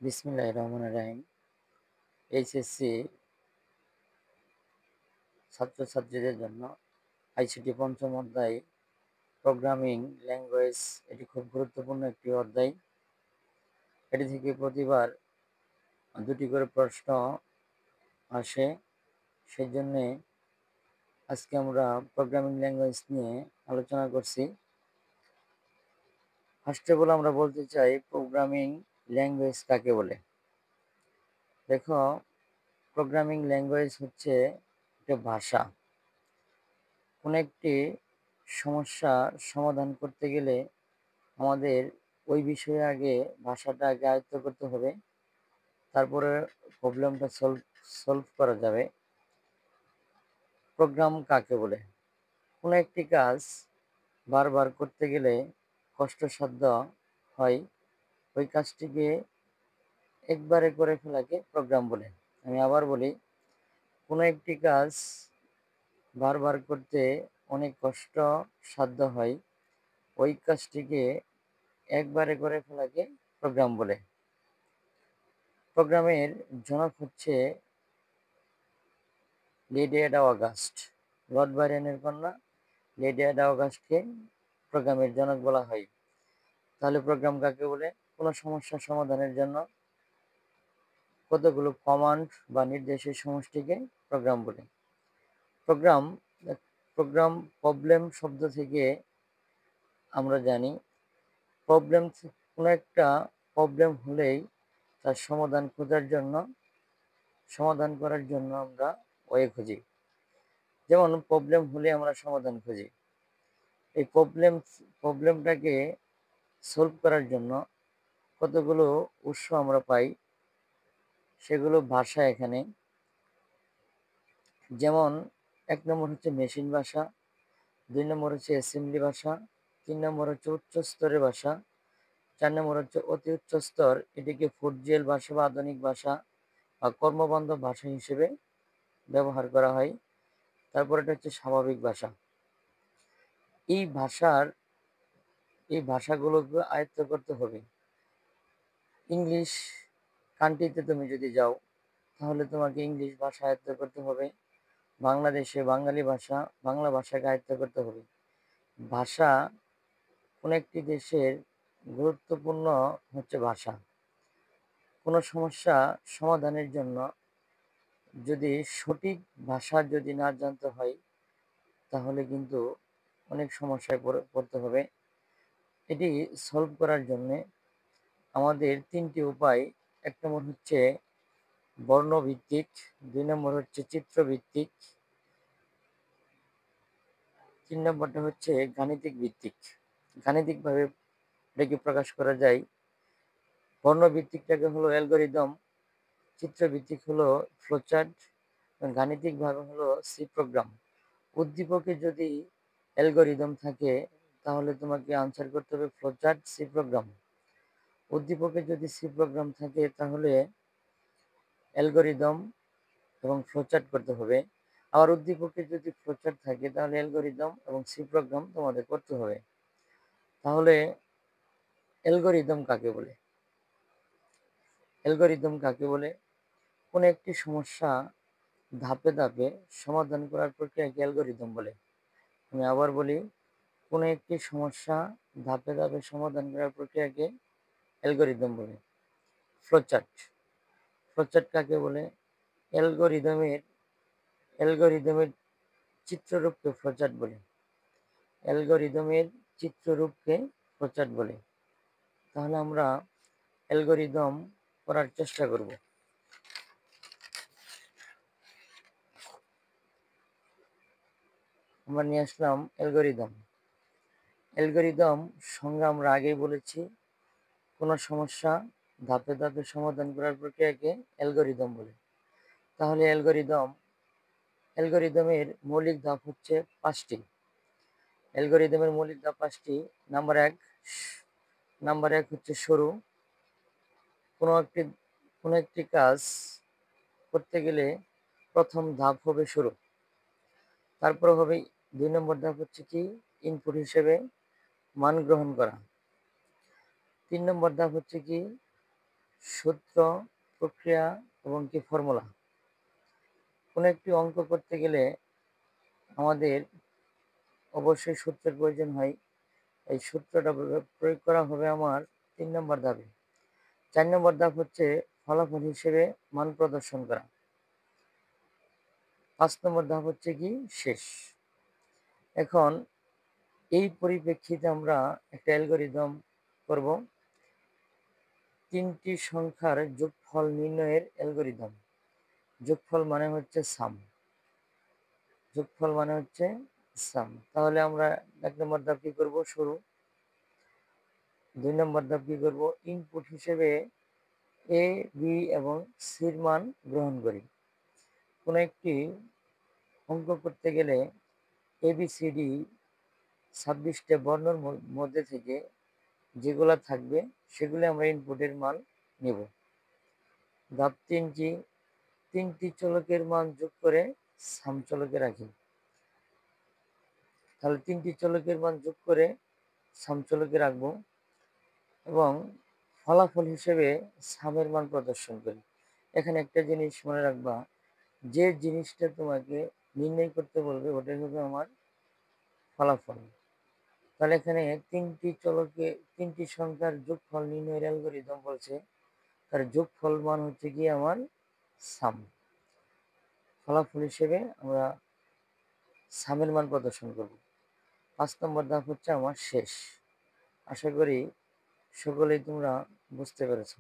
বিসমিল্লাহির রহমানির রহিম। এইচএসসি ছাত্রছাত্রীদের জন্য আইসিটি পঞ্চম অধ্যায় প্রোগ্রামিং ল্যাঙ্গুয়েজ, এটি খুব গুরুত্বপূর্ণ একটি অধ্যায়। এটি থেকে প্রতিবার দুটি করে প্রশ্ন আসে। সেই জন্যে আজকে আমরা প্রোগ্রামিং ল্যাঙ্গুয়েজ নিয়ে আলোচনা করছি। ফার্স্ট অফ অল আমরা বলতে চাই প্রোগ্রামিং ল্যাঙ্গুয়েজ কাকে বলে। দেখো, প্রোগ্রামিং ল্যাঙ্গুয়েজ হচ্ছে একটা ভাষা। কোনো একটি সমস্যা সমাধান করতে গেলে আমাদের ওই বিষয়ে আগে ভাষাটা আয়ত্ত করতে হবে, তারপরে প্রবলেমটা সলভ করা যাবে। প্রোগ্রাম কাকে বলে? কোনো একটি কাজ বারবার করতে গেলে কষ্টসাধ্য হয়, ওই কাজটিকে একবারে করে ফেলাকে প্রোগ্রাম বলে। আমি আবার বলি, কোনো একটি কাজ বারবার করতে অনেক কষ্ট সাধ্য হয়, ওই কাজটিকে একবারে করে ফেলাকে প্রোগ্রাম বলে। প্রোগ্রামের জনক হচ্ছে লেডি অ্যাডা অগাস্ট। লর্ড বাইরনের কন্যা লেডি অ্যাডা অগাস্টকে প্রোগ্রামের জনক বলা হয়। তাহলে প্রোগ্রাম কাকে বলে? কোনো সমস্যা সমাধানের জন্য কতগুলো কমান্ড বা নির্দেশের সমষ্টিকে প্রোগ্রাম বলে। প্রোগ্রাম প্রোগ্রাম প্রবলেম শব্দ থেকে আমরা জানি, প্রবলেম কোনো একটা প্রবলেম হলেই তার সমাধান করার জন্য আমরা ওয়ে খুঁজি। যেমন প্রবলেম হলে আমরা সমাধান খুঁজি। এই প্রবলেমটাকে সলভ করার জন্য কতগুলো উৎস আমরা পাই, সেগুলো ভাষা এখানে। যেমন 1 নম্বর হচ্ছে মেশিন ভাষা, 2 নম্বর হচ্ছে অ্যাসেম্বলি ভাষা, 3 নম্বর হচ্ছে উচ্চ স্তরের ভাষা, 4 নম্বর হচ্ছে অতি উচ্চ স্তর, এটিকে ফুটজেল ভাষা বা আধুনিক ভাষা বা কর্মবান্ধব ভাষা হিসেবে ব্যবহার করা হয়। তারপর এটা হচ্ছে স্বাভাবিক ভাষা। এই ভাষাগুলোকে আয়ত্ত করতে হবে। ইংলিশ কান্ট্রিতে তুমি যদি যাও, তাহলে তোমাকে ইংলিশ ভাষা আয়ত্ত করতে হবে। বাংলাদেশে বাংলা ভাষাকে আয়ত্ত করতে হবে। ভাষা কোনো একটি দেশের গুরুত্বপূর্ণ হচ্ছে ভাষা। কোনো সমস্যা সমাধানের জন্য যদি সঠিক ভাষা যদি না জানতে হয়, তাহলে কিন্তু অনেক সমস্যায় পড়তে হবে। এটি সলভ করার জন্যে আমাদের 3টি উপায়। 1 নম্বর হচ্ছে বর্ণভিত্তিক, 2 নম্বর হচ্ছে চিত্রভিত্তিক, 3 নম্বরটা হচ্ছে গাণিতিক ভিত্তিক। গাণিতিকভাবে এটাকে প্রকাশ করা যায়। বর্ণভিত্তিকটাকে হলো অ্যালগরিদম, চিত্রভিত্তিক হলো ফ্লোচার্ট, গাণিতিকভাবে হলো সি প্রোগ্রাম। উদ্দীপকে যদি অ্যালগরিদম থাকে, তাহলে তোমাকে আনসার করতে হবে ফ্লোচার্ট, সি প্রোগ্রাম। উদ্দীপকে যদি সি প্রোগ্রাম থাকে, তাহলে অ্যালগরিদম এবং ফ্লোচার্ট করতে হবে। আবার উদ্দীপকে যদি ফ্লোচার্ট থাকে, তাহলে অ্যালগরিদম এবং সি প্রোগ্রাম তোমাদের করতে হবে। তাহলে অ্যালগরিদম কাকে বলে? অ্যালগরিদম কাকে বলে? কোনো একটি সমস্যা ধাপে ধাপে সমাধান করার প্রক্রিয়াকে অ্যালগরিদম বলে। আমি আবার বলি, কোনো একটি সমস্যা ধাপে ধাপে সমাধান করার প্রক্রিয়াকে অ্যালগরিদম বলে। ফ্লোচার্ট কাকে বলে? অ্যালগরিদমের চিত্ররূপকে ফ্লোচার্ট বলে। তাহলে আমরা অ্যালগরিদম করার চেষ্টা করব। আমরা নিয়ে আসলাম অ্যালগরিদম সংজ্ঞা আমরা আগেই বলেছি, কোনো সমস্যা ধাপে ধাপে সমাধান করার প্রক্রিয়াকে অ্যালগরিদম বলে। তাহলে অ্যালগরিদমের মৌলিক ধাপ হচ্ছে 5টি। নাম্বার 1 হচ্ছে শুরু। কোনো একটি কাজ করতে গেলে প্রথম ধাপ হবে শুরু। তারপর হবে 2 নম্বর ধাপ হচ্ছে কি? ইনপুট হিসেবে মান গ্রহণ করা। 3 নম্বর ধাপ হচ্ছে কি? সূত্র, প্রক্রিয়া এবং কি ফর্মুলা। কোনো একটি অঙ্ক করতে গেলে আমাদের অবশ্যই সূত্রের প্রয়োজন হয়। এই সূত্রটা প্রয়োগ করা হবে আমার 3 নম্বর ধাপে। 4 নম্বর ধাপ হচ্ছে ফলাফল হিসেবে মান প্রদর্শন করা। 5 নম্বর ধাপ হচ্ছে কি শেষ। এখন এই পরিপ্রেক্ষিতে আমরা একটা অ্যালগরিদম করব, 3টি সংখ্যার যোগফল নির্ণয়ের অ্যালগরিদম। যোগফল মানে হচ্ছে সাম। যোগফল মানে হচ্ছে সাম। তাহলে আমরা 1 নম্বর ধাপ কি করব শুরু। 2 নম্বর ধাপ কি করব, ইনপুট হিসেবে এ, বি এবং সির মান গ্রহণ করি। কোনো একটি অঙ্ক করতে গেলে ABCD 26টা বর্ণর মধ্যে থেকে যেগুলা থাকবে সেগুলো আমরা ইনপুটের মান নেব। ধাপ 3টি, 3টি চলকের মান যোগ করে সাম চলকে রাখি। তাহলে 3টি চলকের মান যোগ করে সাম চলকে রাখবো এবং ফলাফল হিসেবে সামের মান প্রদর্শন করি। এখানে একটা জিনিস মনে রাখবা, যে জিনিসটা তোমাকে নির্ণয় করতে বলবে ওটাই হবে আমার ফলাফল। তাহলে এখানে 3টি সংখ্যার যোগফল নির্ণয়ের অ্যালগরিদম বলছে, তার যোগফল মান হচ্ছে কি আমার সাম। ফলাফল হিসেবে আমরা সামের মান প্রদর্শন করব। 5 নম্বর ধাপ হচ্ছে আমার শেষ। আশা করি সকলেই তোমরা বুঝতে পেরেছো।